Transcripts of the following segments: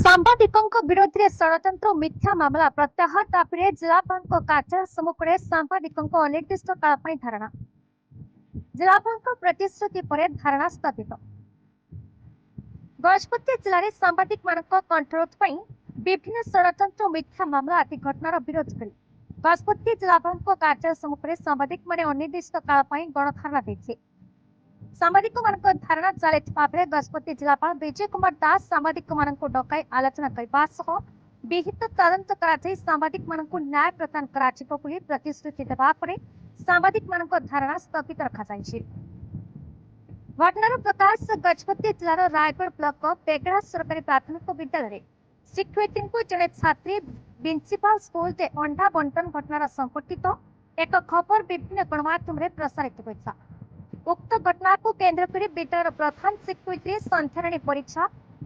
ସାମ୍ବାଦିକଙ୍କ ବିରୋଧରେ ଷଡ଼ଯନ୍ତ୍ର ମିଥ୍ୟା ମାମଲା ପ୍ରତ୍ୟାହାର ଦାବିରେ ଜିଲ୍ଲାପାଳଙ୍କ କାର୍ଯ୍ୟାଳୟ ସମ୍ମୁଖରେ ସାମ୍ବାଦିକଙ୍କ ଅନିର୍ଦ୍ଦିଷ୍ଟ କାଳ ପାଇଁ ଧାରଣା। ଜିଲ୍ଲାପାଳଙ୍କ ପ୍ରତିଶ୍ରୁତି ପରେ ଧାରଣା ସ୍ଥଗିତ। ଗଜପତି ଜିଲ୍ଲାରେ ସାମ୍ବାଦିକମାନଙ୍କ କଣ୍ଠରୋଧ ପାଇଁ ବିଭିନ୍ନ ଷଡ଼ଯନ୍ତ୍ର ମିଥ୍ୟା ମାମଲା ଆଦି ଘଟଣାର ବିରୋଧ କରି ଗଜପତି ଜିଲ୍ଲାପାଳଙ୍କ କାର୍ଯ୍ୟାଳୟ ସମ୍ମୁଖରେ ସାମ୍ବାଦିକମାନେ ଅନିର୍ଦ୍ଦିଷ୍ଟ କାଳ ପାଇଁ ଗଣଧାରଣା ଦେଇଥିଲେ। ସାମ୍ବାଦିକମାନଙ୍କ ଧାରଣା ଚାଲିଥିବା ବେଳେ ଗଜପତି ଜିଲ୍ଲାପାଳ ବିଜୟ କୁମାର ଦାସ ସାମ୍ବାଦିକମାନଙ୍କୁ ଡକାଇ ଆଲୋଚନା କରିବା ସହ ବିହିତ ତଦନ୍ତ କରାଯାଇ ସାମ୍ବାଦିକମାନଙ୍କୁ ନ୍ୟାୟ ପ୍ରଦାନ କରାଯିବ ବୋଲି ପ୍ରତିଶ୍ରୁତି ଦେବା ପରେ ସାମ୍ବାଦିକମାନଙ୍କ ଧାରଣା ସ୍ଥଗିତ ରଖାଯାଇଛି। ଘଟଣାର ପ୍ରକାଶ ଗଜପତି ଜିଲ୍ଲାର ରାୟଗଡ଼ ବ୍ଲକ ବେଗଡ଼ା ସରକାରୀ ପ୍ରାଥମିକ ବିଦ୍ୟାଳୟରେ ଶିକ୍ଷୟିତ୍ରୀଙ୍କୁ ଜଣେ ଛାତ୍ରୀ ପ୍ରିନ୍ସିପାଲ ସ୍କୁଲରେ ଅଣ୍ଡା ବଣ୍ଟନ ଘଟଣାର ସଂଘଟିତ ଏକ ଖବର ବିଭିନ୍ନ ଗଣମାଧ୍ୟମରେ ପ୍ରସାରିତ ହୋଇଥିଲା। उक्त घटना को केंद्र कर विद्यालय प्रधान शिक्षयित्री संध्याराणी परीक्षा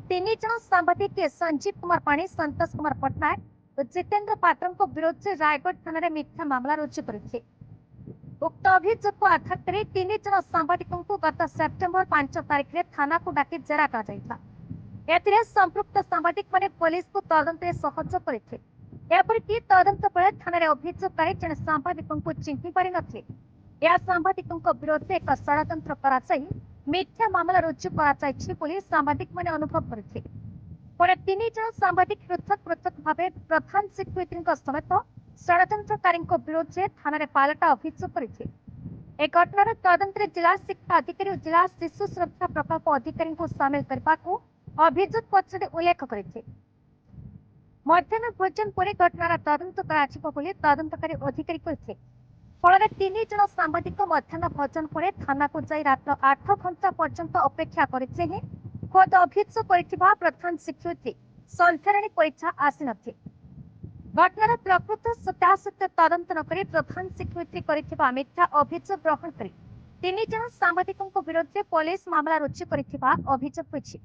3 जन सांबादिक संजीव कुमार पाणी, संतोष कुमार पट्टनायक और जितेंद्र पात्र विरोध में रायगढ़ थाना मिथ्या मामला रुजु कर उक्त अभियोग को आधार कर 3 जन सांबादिकों को गत सेप्टेम्बर 5 तारिख में थाना को डाकी जेरा कर संपृक्त सांबादिक माने पुलिस को तदंत सहयोग करते तदंत बेले थाना अभियोगकारी जड़े सांबादिकों को चिन्ह पारि नथिले। यह सांबादिकों विरोध में एक षड़यंत्र कराई मिथ्या मामला रुजु कर सांबादिक मैंने अनुभव करते। 3 जन सांबादिक पृथक पृथक भाव प्रधान शिक्षयित्री समेत षड़यंत्रकारी विरोध में थाना पालटा अभियोग करते। एक घटनार तदंत जिला शिक्षा अधिकारी और जिला शिशु सुरक्षा प्रकल्प अधिकारी को सामिल करने को अभियोग पक्षरे उल्लेख करते। मध्याह्न भोजन पर घटनार तदंत तदंतकारी अधिकारी कहते। फल 3 जन सांबादिक मध्याह्न भोजन पर थाना को जाई रात 8 घंटा पर्यंत अपेक्षा करते हैं खुद अभियोग कर प्रधान शिक्षयित्री संध्याराणी परीक्षा आसी नथि। घटनार प्रकृत सत्यासत्य तदंत नक प्रधान शिक्षयित्री कर मिथ्या अभियोग ग्रहण कर 3 जन सांबादिकों विरोध में पुलिस मामला रुजु कर अभियोग होइछि।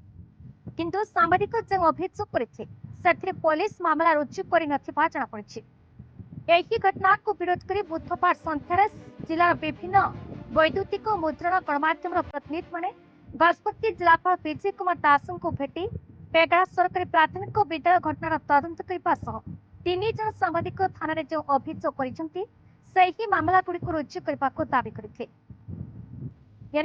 किंतु सांबादिक जो अभियोग करते पुलिस मामला रुजु कर नथिबा जଣା पड़िछि। यही घटना को विरोध कर बुधवार संध्यार जिलार विभिन्न वैद्युतिक मुद्रण गणमाध्यम प्रतिनिधि मैंने गजपति जिलापाल विजय कुमार दास को भेटी बेगड़ा सरकारी प्राथमिक विद्यालय घटनार तदंत करने 3 जन सांबादिक थाना जो अभियोग कर मामला गुड़िक रुजु करने को दावी करते।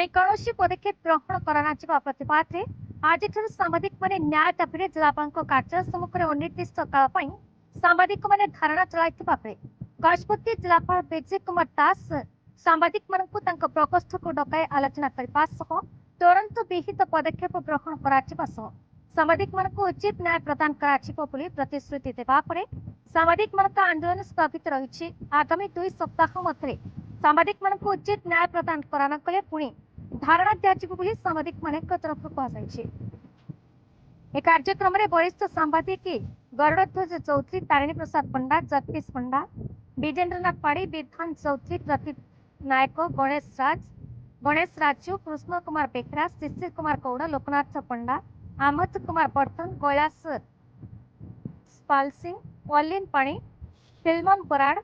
कौन पदक्षेप ग्रहण कर प्रतिवाद में आज सांबादिक मैंने न्याय दाबी जिलापाल कार्यालय सम्मुखें अनिर्दिष्ट काल सांबादिक मैंने धारणा चलाइथिबा बेले गजपति जिलापाल विजय कुमार दास सांबादिक मानकु तांको प्रकोष्ठ को डकाई आलोचना करने तुरंत विहित पदक्षेप ग्रहण कर सांबादिक मानकु उचित न्याय प्रदान कर प्रतिश्रुति देवा परे सांबादिक मानक आंदोलन स्थगित रही। आगामी 2 सप्ताह मध्य सांबादिक मानकु उचित न्याय प्रदान करान कले पुणी धारणा दिया सांबादिक मानक तरफ कहुଯାଇଛି। ए कार्यक्रम में वरिष्ठ सांबादिक गरुड़ध्वज चौधरी, तारिणी प्रसाद पंडा, जगदीश पंडा, विजेंद्रनाथ पाड़ी, विधान चौधरी, प्रदीप नायक, गणेश राजू, कृष्ण कुमार बेकरा, शिशिर कुमार गौड़, लोकनाथ पंडा, आमद कुमार बर्धन, कैलाश पाल सिंह, अलिन पाणी, फिल्मन बराड़,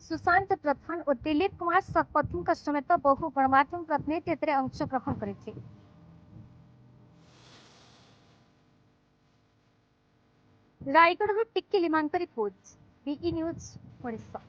सुशांत प्रधान और दिलीप कुमार शतपथी समेत बहु गणमाध्यम प्रतिनिधि अंशग्रहण करते। रायगढ़ टिक्की लिमांकर रिपोर्ट बीई न्यूज ओडिशा।